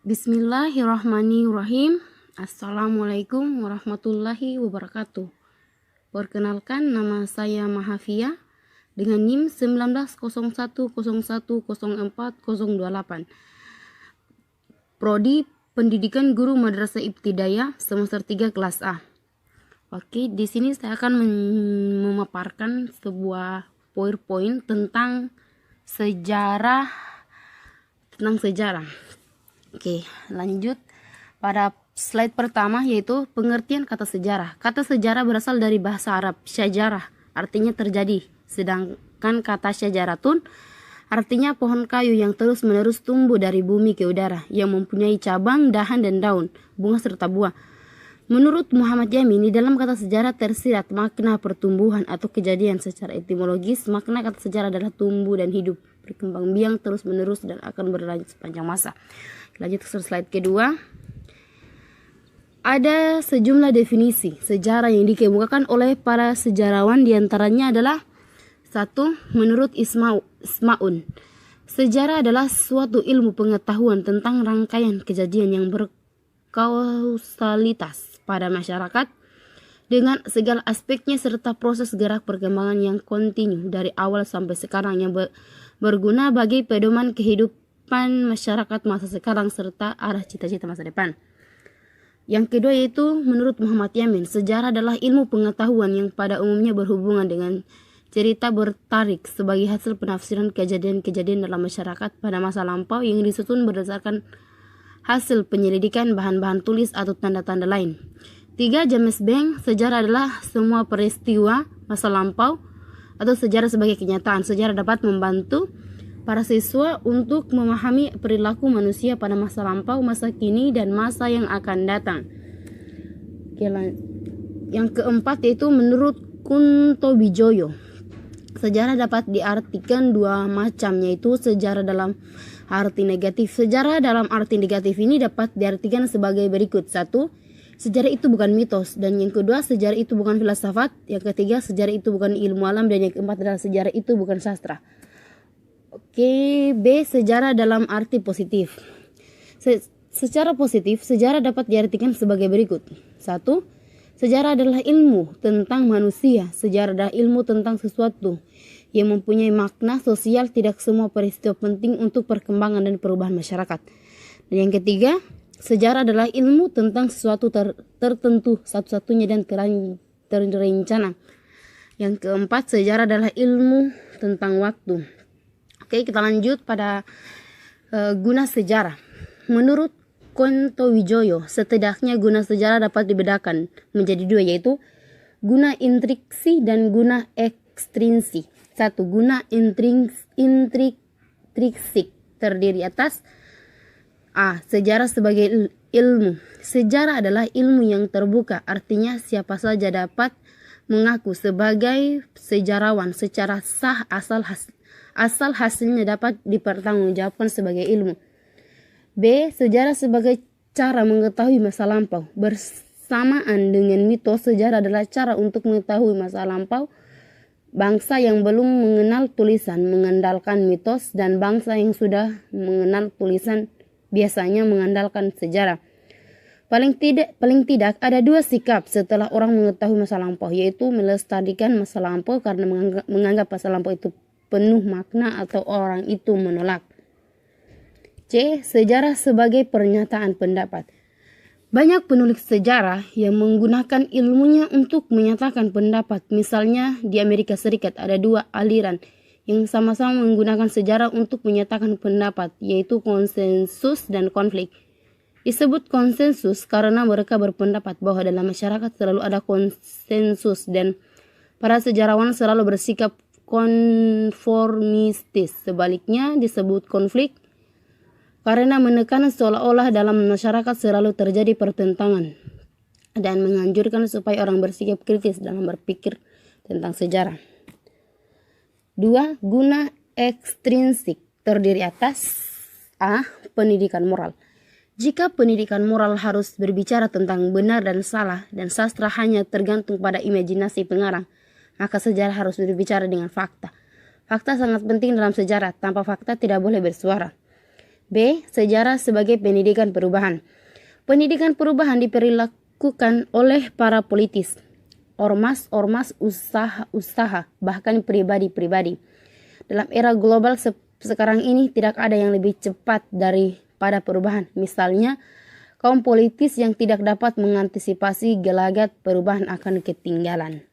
Bismillahirrahmanirrahim. Assalamualaikum warahmatullahi wabarakatuh. Perkenalkan, nama saya Mahafia dengan NIM 1901010408. Prodi Pendidikan Guru Madrasah Ibtidaiyah semester 3 kelas A. Oke, di sini saya akan memaparkan sebuah PowerPoint tentang sejarah. Oke, lanjut pada slide pertama, yaitu pengertian kata sejarah. Kata sejarah berasal dari bahasa Arab syajarah, artinya terjadi. Sedangkan kata syajaratun artinya pohon kayu yang terus-menerus tumbuh dari bumi ke udara, yang mempunyai cabang, dahan, dan daun, bunga serta buah. Menurut Muhammad Yamin, di dalam kata sejarah tersirat makna pertumbuhan atau kejadian. Secara etimologis, makna kata sejarah adalah tumbuh dan hidup, berkembang biak terus-menerus dan akan berlanjut sepanjang masa. Lanjut ke slide kedua. Ada sejumlah definisi sejarah yang dikemukakan oleh para sejarawan, diantaranya adalah 1. Menurut Ismaun, sejarah adalah suatu ilmu pengetahuan tentang rangkaian kejadian yang berkausalitas pada masyarakat dengan segala aspeknya serta proses gerak perkembangan yang kontinu dari awal sampai sekarang yang berguna bagi pedoman kehidupan masyarakat masa sekarang serta arah cita-cita masa depan. Yang kedua yaitu menurut Muhammad Yamin, sejarah adalah ilmu pengetahuan yang pada umumnya berhubungan dengan cerita bertarik sebagai hasil penafsiran kejadian-kejadian dalam masyarakat pada masa lampau yang disusun berdasarkan hasil penyelidikan bahan-bahan tulis atau tanda-tanda lain. 3. James Bank, sejarah adalah semua peristiwa masa lampau atau sejarah sebagai kenyataan. Sejarah dapat membantu para siswa untuk memahami perilaku manusia pada masa lampau, masa kini, dan masa yang akan datang. Yang keempat yaitu menurut Kunto Wijoyo, sejarah dapat diartikan dua macam, yaitu sejarah dalam arti negatif. Sejarah dalam arti negatif ini dapat diartikan sebagai berikut. 1. Sejarah itu bukan mitos. Dan yang kedua, sejarah itu bukan filsafat. Yang ketiga, sejarah itu bukan ilmu alam. Dan yang keempat adalah sejarah itu bukan sastra. Oke, B. Sejarah dalam arti positif. Secara positif, sejarah dapat diartikan sebagai berikut. 1. Sejarah adalah ilmu tentang manusia. Sejarah adalah ilmu tentang sesuatu yang mempunyai makna sosial. Tidak semua peristiwa penting untuk perkembangan dan perubahan masyarakat. Dan yang ketiga, sejarah adalah ilmu tentang sesuatu tertentu, satu-satunya dan terencana. Yang keempat, sejarah adalah ilmu tentang waktu. Oke, kita lanjut pada guna sejarah. Menurut Kunto Wijoyo, setidaknya guna sejarah dapat dibedakan menjadi dua, yaitu guna intriksi dan guna ekstrinsi. 1. Guna intrinsik terdiri atas A. Sejarah sebagai ilmu. Sejarah adalah ilmu yang terbuka, artinya siapa saja dapat mengaku sebagai sejarawan secara sah asal hasilnya dapat dipertanggungjawabkan sebagai ilmu. B. Sejarah sebagai cara mengetahui masa lampau. Bersamaan dengan mitos, sejarah adalah cara untuk mengetahui masa lampau. Bangsa yang belum mengenal tulisan mengandalkan mitos, dan bangsa yang sudah mengenal tulisan biasanya mengandalkan sejarah. Paling tidak ada dua sikap setelah orang mengetahui masa lampau, yaitu melestarikan masa lampau karena menganggap masa lampau itu penuh makna, atau orang itu menolak. C. Sejarah sebagai pernyataan pendapat. Banyak penulis sejarah yang menggunakan ilmunya untuk menyatakan pendapat. Misalnya di Amerika Serikat ada dua aliran yang sama-sama menggunakan sejarah untuk menyatakan pendapat, yaitu konsensus dan konflik. Disebut konsensus karena mereka berpendapat bahwa dalam masyarakat selalu ada konsensus dan para sejarawan selalu bersikap konformistis. Sebaliknya disebut konflik karena menekan seolah-olah dalam masyarakat selalu terjadi pertentangan dan menganjurkan supaya orang bersikap kritis dalam berpikir tentang sejarah. 2. Guna ekstrinsik terdiri atas A. Pendidikan moral. Jika pendidikan moral harus berbicara tentang benar dan salah, dan sastra hanya tergantung pada imajinasi pengarang, maka sejarah harus berbicara dengan fakta. Fakta sangat penting dalam sejarah. Tanpa fakta tidak boleh bersuara. B. Sejarah sebagai pendidikan perubahan. Pendidikan perubahan diperlakukan oleh para politis, ormas, usaha, bahkan pribadi-pribadi. Dalam era global sekarang ini tidak ada yang lebih cepat daripada perubahan. Misalnya, kaum politis yang tidak dapat mengantisipasi gelagat perubahan akan ketinggalan.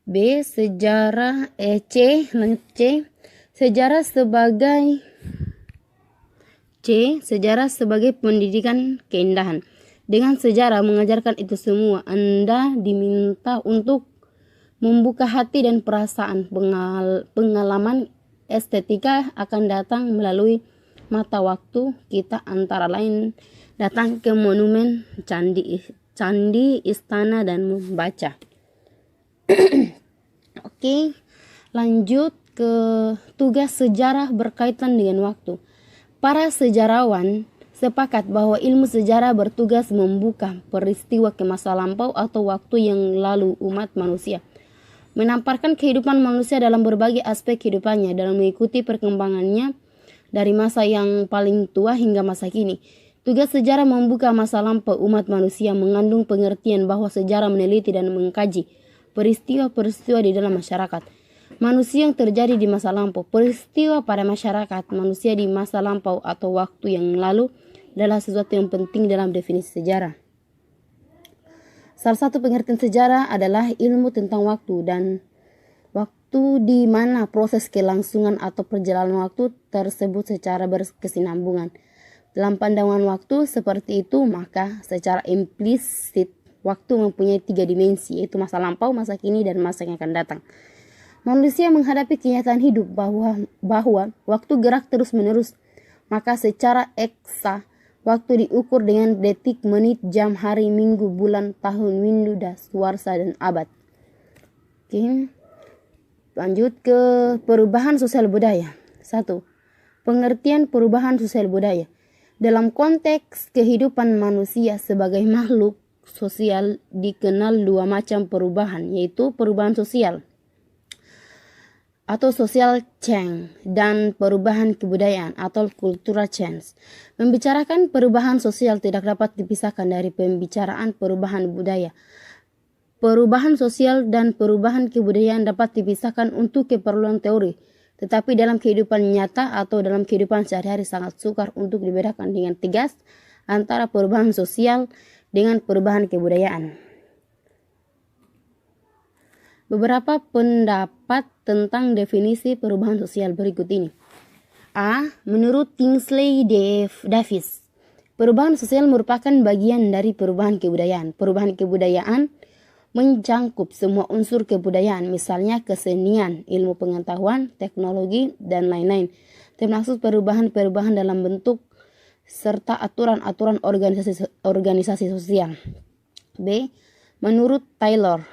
B. Sejarah C. Sejarah sebagai pendidikan keindahan. Dengan sejarah mengajarkan itu semua, Anda diminta untuk membuka hati dan perasaan. Pengalaman estetika akan datang melalui mata waktu kita, antara lain datang ke monumen, candi, istana, dan membaca. Oke, lanjut ke tugas sejarah berkaitan dengan waktu. Para sejarawan sepakat bahwa ilmu sejarah bertugas membuka peristiwa ke masa lampau atau waktu yang lalu umat manusia, menamparkan kehidupan manusia dalam berbagai aspek kehidupannya dalam mengikuti perkembangannya dari masa yang paling tua hingga masa kini. Tugas sejarah membuka masa lampau umat manusia mengandung pengertian bahwa sejarah meneliti dan mengkaji peristiwa-peristiwa di dalam masyarakat manusia yang terjadi di masa lampau. Peristiwa pada masyarakat manusia di masa lampau atau waktu yang lalu adalah sesuatu yang penting dalam definisi sejarah. Salah satu pengertian sejarah adalah ilmu tentang waktu dan waktu di mana proses kelangsungan atau perjalanan waktu tersebut secara berkesinambungan. Dalam pandangan waktu seperti itu, maka secara implisit waktu mempunyai 3 dimensi, yaitu masa lampau, masa kini, dan masa yang akan datang. Manusia menghadapi kenyataan hidup bahwa waktu gerak terus-menerus, maka secara eksa waktu diukur dengan detik, menit, jam, hari, minggu, bulan, tahun, windu, dasawarsa, dan abad. Oke. Lanjut ke perubahan sosial budaya. 1. Pengertian perubahan sosial budaya. Dalam konteks kehidupan manusia sebagai makhluk sosial dikenal 2 macam perubahan, yaitu perubahan sosial atau social change dan perubahan kebudayaan atau cultural change. Membicarakan perubahan sosial tidak dapat dipisahkan dari pembicaraan perubahan budaya. Perubahan sosial dan perubahan kebudayaan dapat dipisahkan untuk keperluan teori, tetapi dalam kehidupan nyata atau dalam kehidupan sehari-hari sangat sukar untuk dibedakan dengan tegas antara perubahan sosial dengan perubahan kebudayaan. Beberapa pendapat tentang definisi perubahan sosial berikut ini. A. Menurut Kingsley Davis, perubahan sosial merupakan bagian dari perubahan kebudayaan. Perubahan kebudayaan mencangkup semua unsur kebudayaan, misalnya kesenian, ilmu pengetahuan, teknologi, dan lain-lain, termasuk perubahan-perubahan dalam bentuk serta aturan-aturan organisasi sosial. B. Menurut Taylor,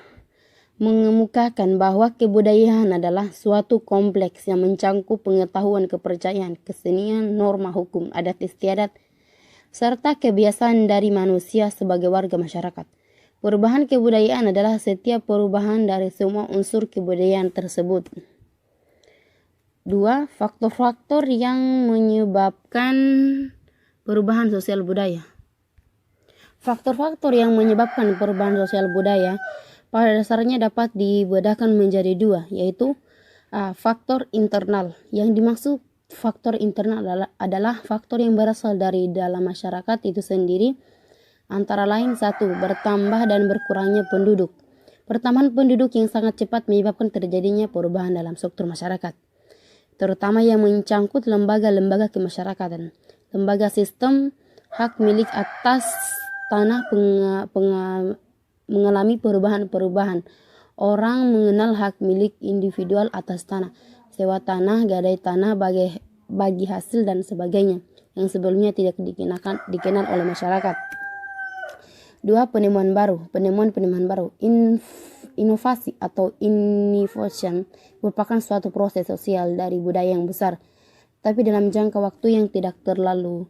mengemukakan bahwa kebudayaan adalah suatu kompleks yang mencangkup pengetahuan, kepercayaan, kesenian, norma hukum, adat istiadat, serta kebiasaan dari manusia sebagai warga masyarakat. Perubahan kebudayaan adalah setiap perubahan dari semua unsur kebudayaan tersebut. 2. Faktor-faktor yang menyebabkan perubahan sosial budaya. Faktor-faktor yang menyebabkan perubahan sosial budaya pada dasarnya dapat dibedakan menjadi 2, yaitu faktor internal. Yang dimaksud faktor internal adalah faktor yang berasal dari dalam masyarakat itu sendiri, antara lain 1. Bertambah dan berkurangnya penduduk. Pertambahan penduduk yang sangat cepat menyebabkan terjadinya perubahan dalam struktur masyarakat, terutama yang mencangkut lembaga-lembaga kemasyarakatan. Lembaga sistem hak milik atas tanah mengalami perubahan-perubahan. Orang mengenal hak milik individual atas tanah, sewa tanah, gadai tanah, bagi hasil, dan sebagainya, yang sebelumnya tidak dikenal oleh masyarakat. 2. Penemuan baru. Penemuan baru. Inovasi atau innovation merupakan suatu proses sosial dari budaya yang besar, tapi dalam jangka waktu yang tidak terlalu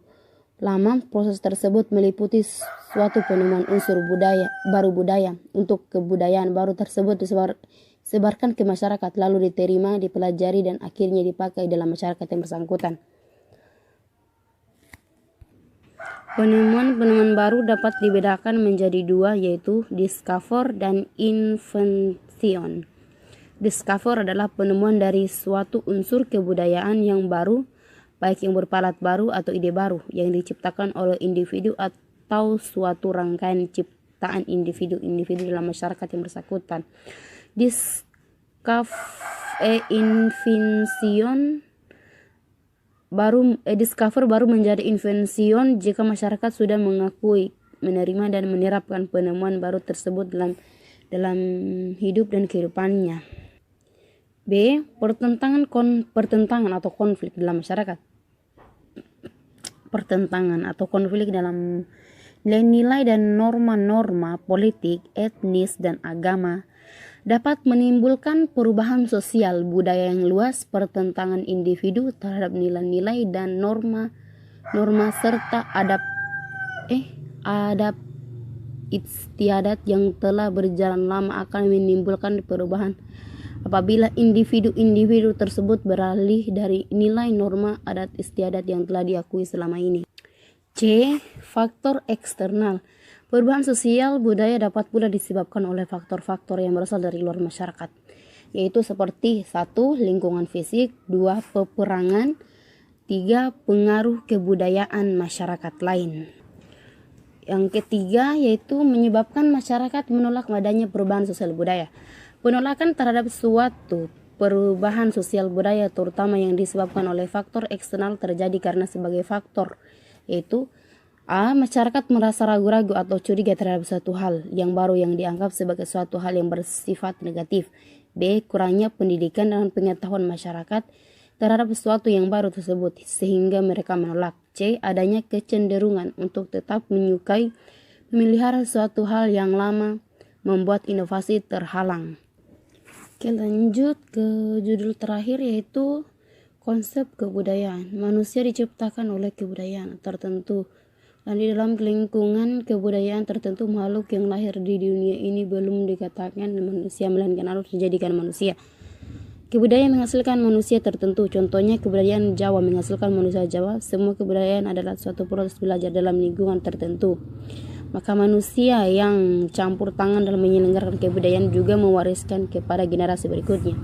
lama. Proses tersebut meliputi suatu penemuan unsur budaya. Untuk kebudayaan baru tersebut disebarkan ke masyarakat, lalu diterima, dipelajari, dan akhirnya dipakai dalam masyarakat yang bersangkutan. Penemuan-penemuan baru dapat dibedakan menjadi dua, yaitu discover dan invention. Discover adalah penemuan dari suatu unsur kebudayaan yang baru, baik yang berpalat baru atau ide baru, yang diciptakan oleh individu atau suatu rangkaian ciptaan individu-individu dalam masyarakat yang bersangkutan. Discover baru menjadi invention jika masyarakat sudah mengakui, menerima dan menerapkan penemuan baru tersebut dalam hidup dan kehidupannya. B. Pertentangan atau konflik dalam masyarakat. Pertentangan atau konflik dalam nilai-nilai dan norma-norma politik, etnis, dan agama dapat menimbulkan perubahan sosial budaya yang luas. Pertentangan individu terhadap nilai-nilai dan norma serta adat istiadat yang telah berjalan lama akan menimbulkan perubahan apabila individu-individu tersebut beralih dari nilai, norma, adat istiadat yang telah diakui selama ini. C. Faktor eksternal. Perubahan sosial budaya dapat pula disebabkan oleh faktor-faktor yang berasal dari luar masyarakat, yaitu seperti 1. Lingkungan fisik, 2. Peperangan, 3. Pengaruh kebudayaan masyarakat lain. Yang ketiga yaitu menyebabkan masyarakat menolak adanya perubahan sosial budaya. Penolakan terhadap suatu perubahan sosial budaya terutama yang disebabkan oleh faktor eksternal terjadi karena sebagai faktor, yaitu A. Masyarakat merasa ragu-ragu atau curiga terhadap suatu hal yang baru yang dianggap sebagai suatu hal yang bersifat negatif. B. Kurangnya pendidikan dan pengetahuan masyarakat terhadap sesuatu yang baru tersebut sehingga mereka menolak. C. Adanya kecenderungan untuk tetap menyukai, memelihara suatu hal yang lama, membuat inovasi terhalang. Oke, lanjut ke judul terakhir yaitu konsep kebudayaan. Manusia diciptakan oleh kebudayaan tertentu. Dan di dalam lingkungan kebudayaan tertentu, makhluk yang lahir di dunia ini belum dikatakan manusia, melainkan harus dijadikan manusia. Kebudayaan menghasilkan manusia tertentu. Contohnya kebudayaan Jawa menghasilkan manusia Jawa. Semua kebudayaan adalah suatu proses belajar dalam lingkungan tertentu. Maka manusia yang campur tangan dalam menyelenggarakan kebudayaan juga mewariskan kepada generasi berikutnya.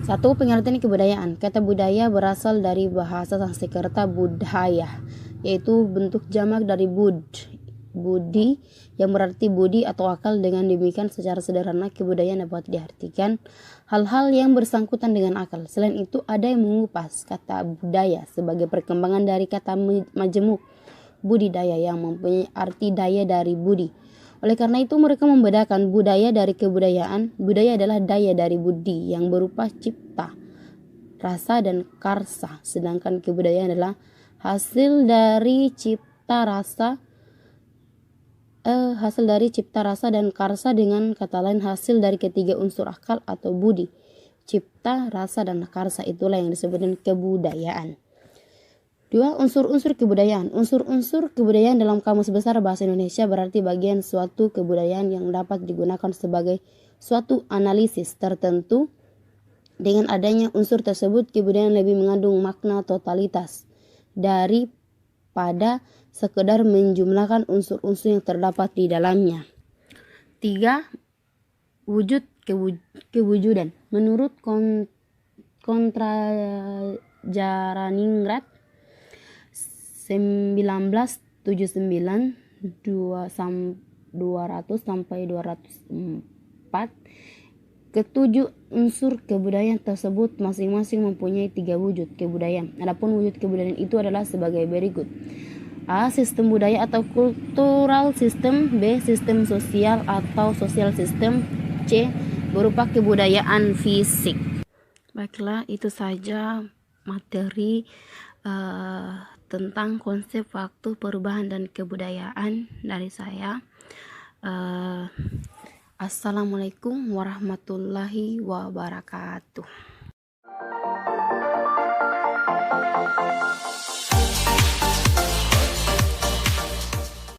1. Pengertian kebudayaan. Kata budaya berasal dari bahasa Sanskerta budhaya, yaitu bentuk jamak dari budi yang berarti budi atau akal. Dengan demikian secara sederhana kebudayaan dapat diartikan hal-hal yang bersangkutan dengan akal. Selain itu ada yang mengupas kata budaya sebagai perkembangan dari kata majemuk budidaya yang mempunyai arti daya dari budi. Oleh karena itu mereka membedakan budaya dari kebudayaan. Budaya adalah daya dari budi yang berupa cipta, rasa, dan karsa, sedangkan kebudayaan adalah hasil dari cipta rasa dan karsa, dengan kata lain hasil dari ketiga unsur akal atau budi, cipta, rasa, dan karsa. Itulah yang disebut dengan kebudayaan. 2. Unsur-unsur kebudayaan. Unsur-unsur kebudayaan dalam Kamus Besar Bahasa Indonesia berarti bagian suatu kebudayaan yang dapat digunakan sebagai suatu analisis tertentu. Dengan adanya unsur tersebut, kebudayaan lebih mengandung makna totalitas daripada sekedar menjumlahkan unsur-unsur yang terdapat di dalamnya. 3. Wujud kewujudan. Menurut Kontrajaraningrat 1979 200 sampai 204, ketujuh unsur kebudayaan tersebut masing-masing mempunyai 3 wujud kebudayaan. Adapun wujud kebudayaan itu adalah sebagai berikut. A. Sistem budaya atau cultural system. B. Sistem sosial atau social system. C. Berupa kebudayaan fisik. Baiklah, itu saja materi tentang konsep waktu, perubahan, dan kebudayaan dari saya. Assalamualaikum warahmatullahi wabarakatuh.